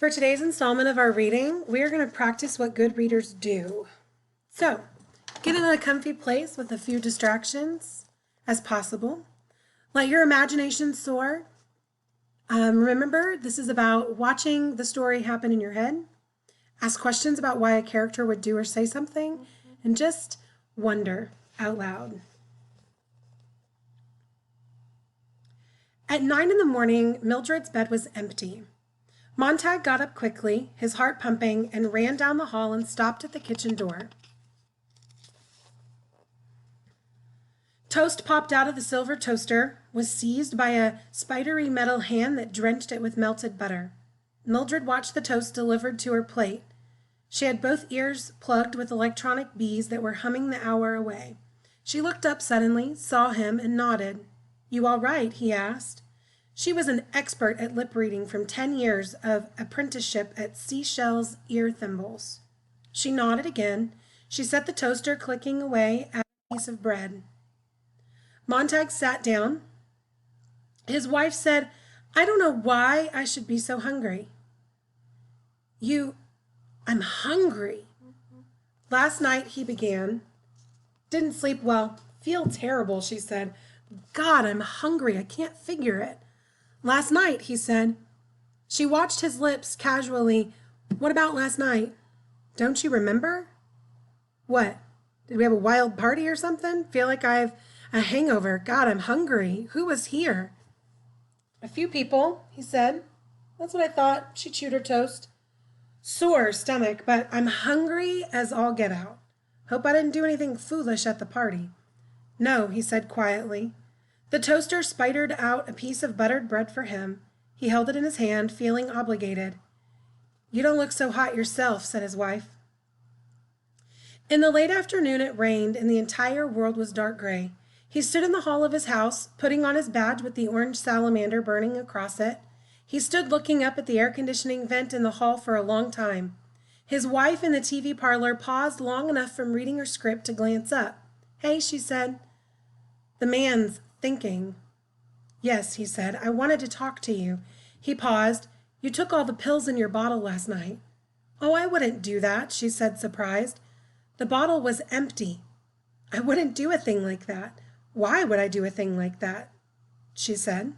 For today's installment of our reading, we are going to practice what good readers do. So, get in a comfy place with a few distractions as possible. Let your imagination soar. Remember, this is about watching the story happen in your head. Ask questions about why a character would do or say something, and just wonder out loud. At 9 in the morning, Mildred's bed was empty. Montag got up quickly, his heart pumping, and ran down the hall and stopped at the kitchen door. Toast popped out of the silver toaster, was seized by a spidery metal hand that drenched it with melted butter. Mildred watched the toast delivered to her plate. She had both ears plugged with electronic bees that were humming the hour away. She looked up suddenly, saw him, and nodded. "You all right?" he asked. She was an expert at lip reading from 10 years of apprenticeship at Seashell's ear thimbles. She nodded again. She set the toaster clicking away at a piece of bread. Montag sat down. His wife said, "I don't know why I should be so hungry." I'm hungry. Last night, he began. "Didn't sleep well. Feel terrible," she said. "God, I'm hungry. I can't figure it." "Last night," he said. She watched his lips casually. "What about last night? Don't you remember?" "What? Did we have a wild party or something? Feel like I have a hangover. God, I'm hungry. Who was here?" "A few people," he said. "That's what I thought." She chewed her toast. "Sore stomach, but I'm hungry as all get out. Hope I didn't do anything foolish at the party." "No," he said quietly. The toaster spidered out a piece of buttered bread for him. He held it in his hand, feeling obligated. "You don't look so hot yourself," said his wife. In the late afternoon it rained, and the entire world was dark gray. He stood in the hall of his house, putting on his badge with the orange salamander burning across it. He stood looking up at the air conditioning vent in the hall for a long time. His wife in the TV parlor paused long enough from reading her script to glance up. "Hey," she said. "The man's thinking." "Yes," he said. "I wanted to talk to you." He paused. "You took all the pills in your bottle last night." "Oh, I wouldn't do that," she said, surprised. "The bottle was empty." "I wouldn't do a thing like that." "Why would I do a thing like that?" she said.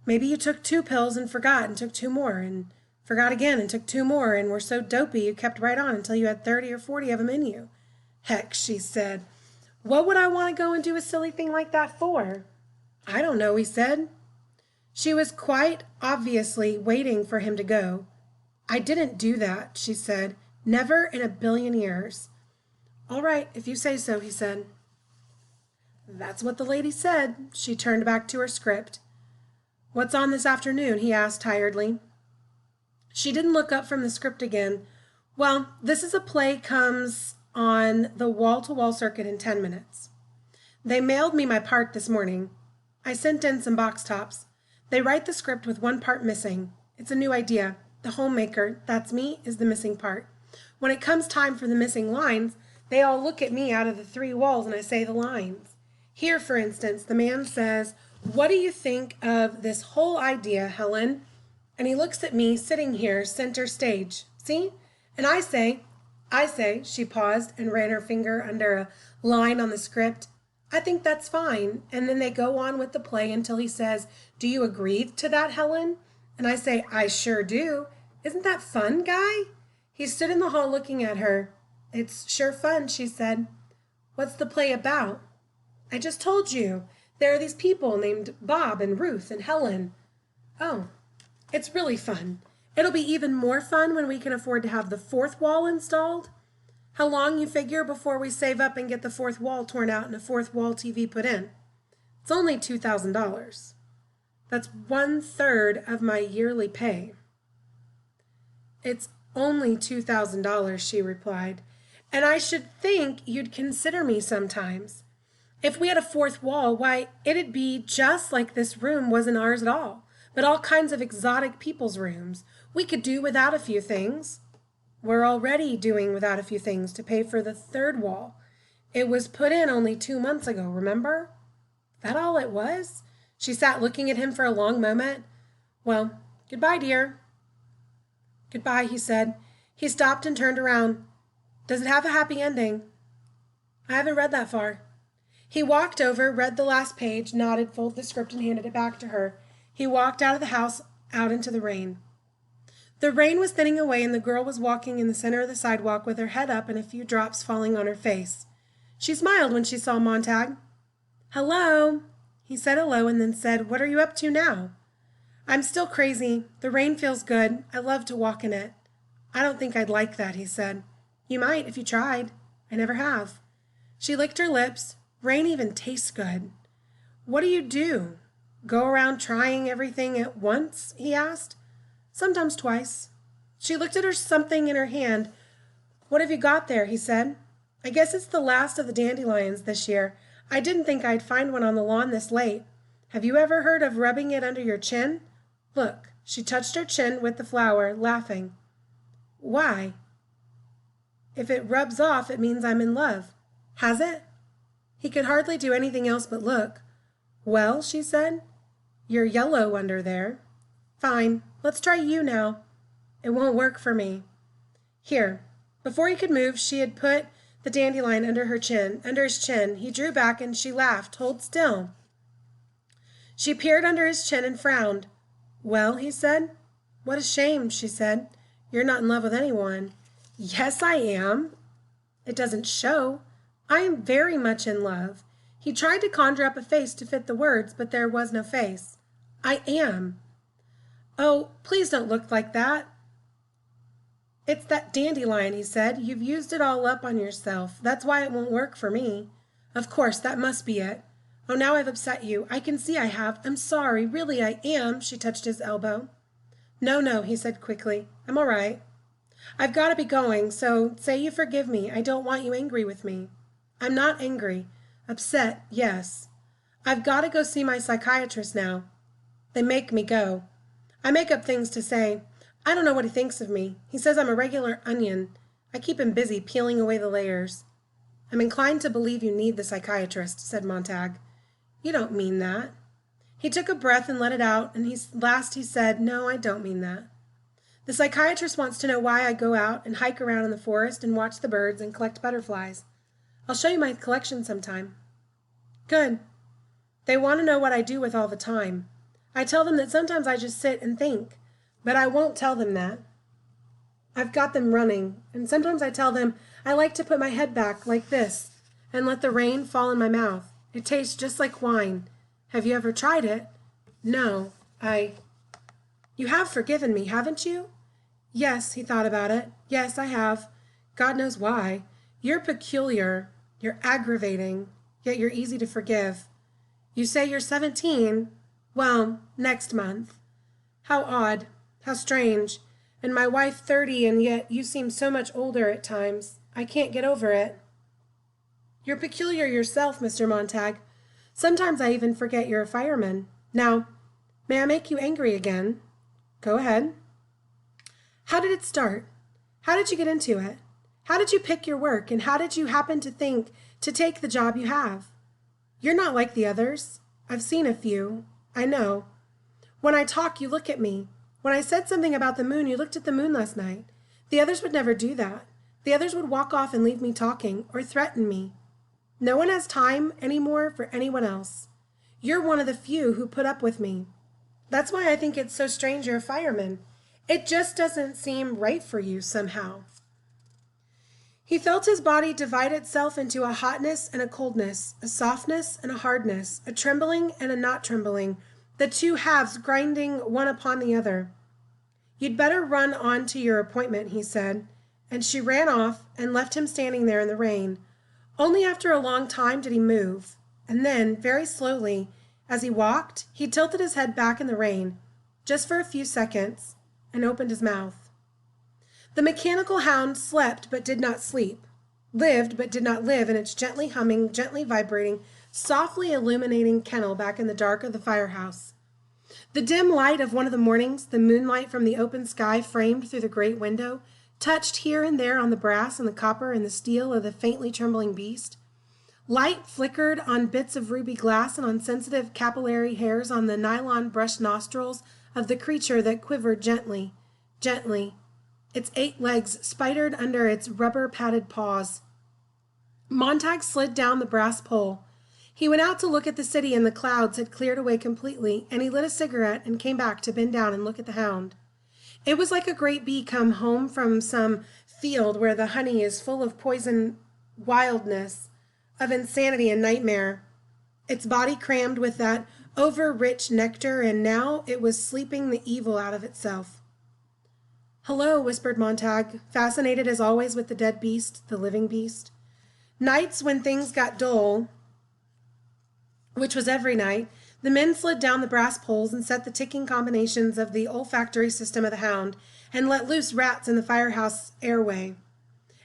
"Maybe you took 2 pills and forgot and took 2 more and forgot again and took 2 more and were so dopey you kept right on until you had 30 or 40 of them in you." "Heck," she said. "What would I want to go and do a silly thing like that for?" "I don't know," he said. She was quite obviously waiting for him to go. "I didn't do that," she said. "Never in a billion years." "All right, if you say so," he said. "That's what the lady said." She turned back to her script. "What's on this afternoon?" he asked tiredly. She didn't look up from the script again. "Well, this is a play comes on the wall-to-wall circuit in 10 minutes. They mailed me my part this morning. I sent in some box tops. They write the script with 1 part missing. It's a new idea. The homemaker, that's me, is the missing part. When it comes time for the missing lines, they all look at me out of the 3 walls and I say the lines. Here, for instance, the man says, 'What do you think of this whole idea, Helen?' And he looks at me sitting here center stage. See? And I say, she paused and ran her finger under a line on the script, 'I think that's fine.' And then they go on with the play until he says, 'Do you agree to that, Helen?' And I say, 'I sure do.' Isn't that fun, Guy?" He stood in the hall looking at her. "It's sure fun," she said. "What's the play about?" "I just told you. There are these people named Bob and Ruth and Helen." "Oh, it's really fun. It'll be even more fun when we can afford to have the 4th wall installed." "How long you figure before we save up and get the 4th wall torn out and a 4th wall TV put in?" "It's only $2,000. That's 1/3 of my yearly pay." "It's only $2,000, she replied. "And I should think you'd consider me sometimes. If we had a 4th wall, why, it'd be just like this room wasn't ours at all, but all kinds of exotic people's rooms. We could do without a few things." "We're already doing without a few things to pay for the 3rd wall. It was put in only 2 months ago, remember?" "That all it was?" She sat looking at him for a long moment. "Well, goodbye, dear." Goodbye, he said. He stopped and turned around. Does it have a happy ending? I haven't read that far. He walked over, read the last page, nodded, folded the script, and handed it back to her. He walked out of the house, out into the rain. The rain was thinning away, and the girl was walking in the center of the sidewalk with her head up and a few drops falling on her face. She smiled when she saw Montag. Hello. He said hello and then said, What are you up to now? I'm still crazy. The rain feels good. I love to walk in it. I don't think I'd like that, he said. You might if you tried. I never have. She licked her lips. Rain even tastes good. What do you do? Go around trying everything at once? He asked. Sometimes twice. She looked at her something in her hand. What have you got there? He said. I guess it's the last of the dandelions this year. I didn't think I'd find one on the lawn this late. Have you ever heard of rubbing it under your chin? Look, she touched her chin with the flower, laughing. Why? If it rubs off, it means I'm in love. Has it? He could hardly do anything else but look. Well, she said, you're yellow under there. Fine, let's try you now. It won't work for me. Here. Before he could move, she had put the dandelion under his chin. He drew back and she laughed. Hold still. She peered under his chin and frowned. Well, he said. What a shame, she said. You're not in love with anyone. Yes, I am. It doesn't show. I am very much in love. He tried to conjure up a face to fit the words, but there was no face. I am. Oh, please don't look like that. It's that dandelion, he said. You've used it all up on yourself. That's why it won't work for me. Of course, that must be it. Oh, now I've upset you. I can see I have. I'm sorry. Really, I am. She touched his elbow. No, he said quickly. I'm all right. I've got to be going, so say you forgive me. I don't want you angry with me. I'm not angry. Upset, yes. I've got to go see my psychiatrist now. They make me go. I make up things to say. I don't know what he thinks of me. He says I'm a regular onion. I keep him busy peeling away the layers. I'm inclined to believe you need the psychiatrist, said Montag. You don't mean that. He took a breath and let it out, and he said, No, I don't mean that. The psychiatrist wants to know why I go out and hike around in the forest and watch the birds and collect butterflies. I'll show you my collection sometime. Good. They want to know what I do with all the time. I tell them that sometimes I just sit and think, but I won't tell them that. I've got them running, and sometimes I tell them I like to put my head back like this and let the rain fall in my mouth. It tastes just like wine. Have you ever tried it? No, You have forgiven me, haven't you? Yes, he thought about it. Yes, I have. God knows why. You're peculiar. You're aggravating, yet you're easy to forgive. You say you're 17. Well, next month. How odd. How strange. And my wife 30, and yet you seem so much older at times. I can't get over it. You're peculiar yourself, Mr. Montag. Sometimes I even forget you're a fireman. Now, may I make you angry again? Go ahead. How did it start? How did you get into it? How did you pick your work, and how did you happen to think to take the job you have? You're not like the others. I've seen a few. I know. When I talk, you look at me. When I said something about the moon, you looked at the moon last night. The others would never do that. The others would walk off and leave me talking, or threaten me. No one has time anymore for anyone else. You're one of the few who put up with me. That's why I think it's so strange you're a fireman. It just doesn't seem right for you somehow. He felt his body divide itself into a hotness and a coldness, a softness and a hardness, a trembling and a not trembling, the two halves grinding one upon the other. You'd better run on to your appointment, he said, and she ran off and left him standing there in the rain. Only after a long time did he move, and then, very slowly, as he walked, he tilted his head back in the rain, just for a few seconds, and opened his mouth. The mechanical hound slept but did not sleep, lived but did not live in its gently humming, gently vibrating, softly illuminating kennel back in the dark of the firehouse. The dim light of one of the mornings, the moonlight from the open sky framed through the great window, touched here and there on the brass and the copper and the steel of the faintly trembling beast. Light flickered on bits of ruby glass and on sensitive capillary hairs on the nylon brushed nostrils of the creature that quivered gently, gently, its 8 legs spidered under its rubber-padded paws. Montag slid down the brass pole. He went out to look at the city, and the clouds had cleared away completely, and he lit a cigarette and came back to bend down and look at the hound. It was like a great bee come home from some field where the honey is full of poison, wildness, of insanity and nightmare. Its body crammed with that over-rich nectar, and now it was sleeping the evil out of itself. "Hello," whispered Montag, fascinated as always with the dead beast, the living beast. Nights when things got dull, which was every night, the men slid down the brass poles and set the ticking combinations of the olfactory system of the hound and let loose rats in the firehouse airway.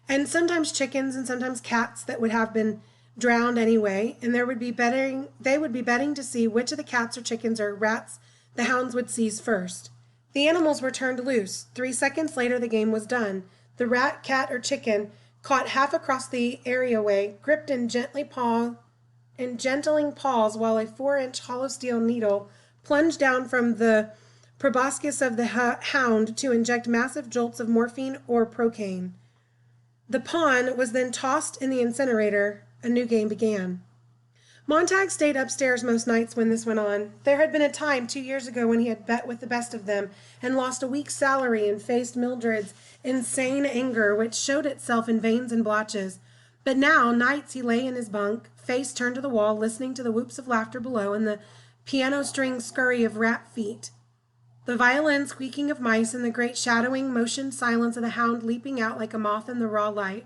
And sometimes chickens and sometimes cats that would have been drowned anyway, and they would be betting to see which of the cats or chickens or rats the hounds would seize first. The animals were turned loose. 3 seconds later the game was done. The rat, cat, or chicken caught half across the areaway, gripped in gentling paws while a 4-inch hollow steel needle plunged down from the proboscis of the hound to inject massive jolts of morphine or procaine. The pawn was then tossed in the incinerator. A new game began. Montag stayed upstairs most nights when this went on. There had been a time 2 years ago when he had bet with the best of them and lost a week's salary and faced Mildred's insane anger, which showed itself in veins and blotches. But now, nights he lay in his bunk, face turned to the wall, listening to the whoops of laughter below and the piano string scurry of rat feet, the violin squeaking of mice, and the great shadowing, motion silence of the hound leaping out like a moth in the raw light.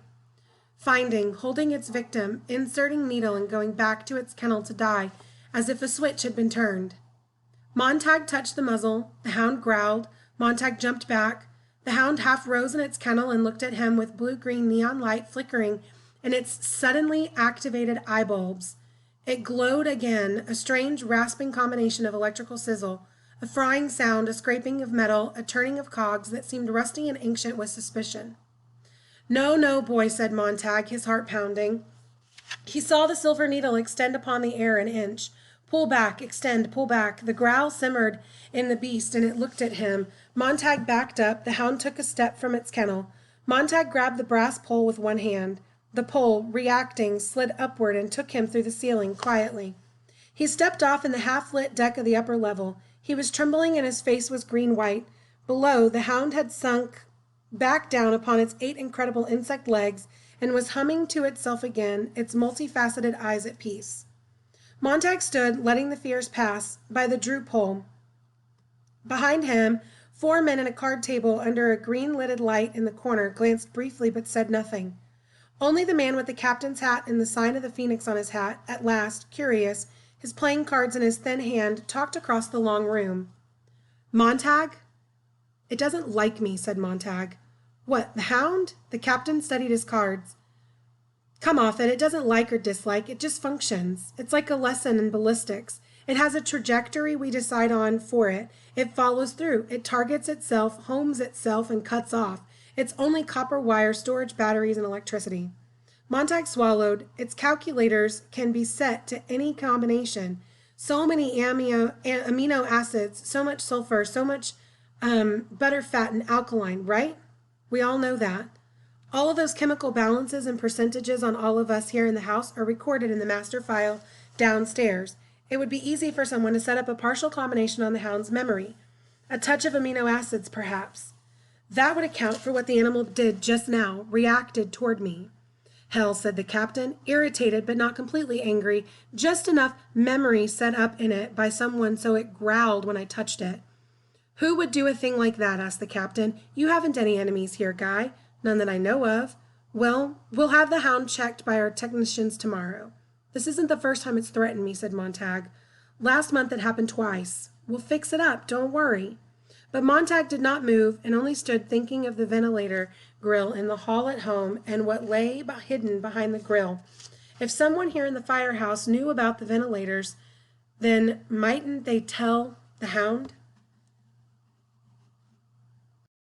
Finding, holding its victim, inserting needle and going back to its kennel to die, as if a switch had been turned. Montag touched the muzzle. The hound growled. Montag jumped back. The hound half rose in its kennel and looked at him with blue-green neon light flickering in its suddenly activated eye bulbs. It glowed again, a strange rasping combination of electrical sizzle, a frying sound, a scraping of metal, a turning of cogs that seemed rusty and ancient with suspicion. "No, no, boy," said Montag, his heart pounding. He saw the silver needle extend upon the air an inch. Pull back, extend, pull back. The growl simmered in the beast, and it looked at him. Montag backed up. The hound took a step from its kennel. Montag grabbed the brass pole with one hand. The pole, reacting, slid upward and took him through the ceiling quietly. He stepped off in the half-lit deck of the upper level. He was trembling and his face was green-white. Below, the hound had sunk back down upon its 8 incredible insect legs and was humming to itself again, its multifaceted eyes at peace. Montag stood, letting the fears pass, by the Drew pole. Behind him, 4 men at a card table under a green-lidded light in the corner glanced briefly but said nothing. Only the man with the captain's hat and the sign of the phoenix on his hat, at last, curious, his playing cards in his thin hand, talked across the long room. "Montag?" "It doesn't like me," said Montag. "What, the hound?" The captain studied his cards. "Come off it. It doesn't like or dislike. It just functions. It's like a lesson in ballistics. It has a trajectory we decide on for it. It follows through. It targets itself, homes itself, and cuts off. It's only copper wire, storage batteries, and electricity." Montag swallowed. "Its calculators can be set to any combination. So many amino acids, so much sulfur, so much butter, fat, and alkaline, right? We all know that. All of those chemical balances and percentages on all of us here in the house are recorded in the master file downstairs. It would be easy for someone to set up a partial combination on the hound's memory. A touch of amino acids, perhaps. That would account for what the animal did just now, reacted toward me." "Hell," said the captain, irritated but not completely angry, "just enough memory set up in it by someone so it growled when I touched it." "Who would do a thing like that?" asked the captain. "You haven't any enemies here, Guy." "None that I know of." "Well, we'll have the hound checked by our technicians tomorrow." "This isn't the first time it's threatened me," said Montag. "Last month it happened twice. We'll fix it up, don't worry." But Montag did not move and only stood thinking of the ventilator grill in the hall at home and what lay hidden behind the grill. If someone here in the firehouse knew about the ventilators, then mightn't they tell the hound?